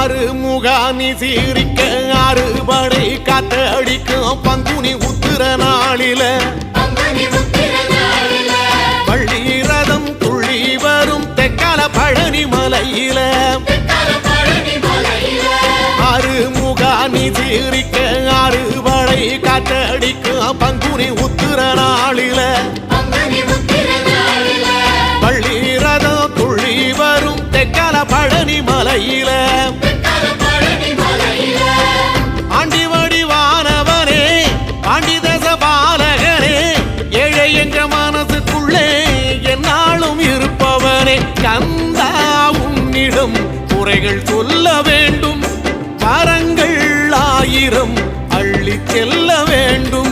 ஆறுமுகானி சீரிக்க அறுபடை காத்தடிக்கும் பங்குனி உத்திர நாளில பள்ளி ரதம் துள்ளி வரும் தெக்கால பழனி மலையில ஆறுமுகானி சீரிக்க அறுபடை காத்தடிக்கும் பங்குனி உத்திர நாளில பள்ளி ரதம் துள்ளி வரும் தெக்கால பழனி மலையில ஆண்டி வடிவானவனே ஆண்டி தச பாலகனே ஏழை என்ற மனசுக்குள்ளே என்னாலும் இருப்பவனே கந்தா உன்னிடம் குறைகள் சொல்ல வேண்டும் வரங்கள் 1000 அள்ளி செல்ல வேண்டும்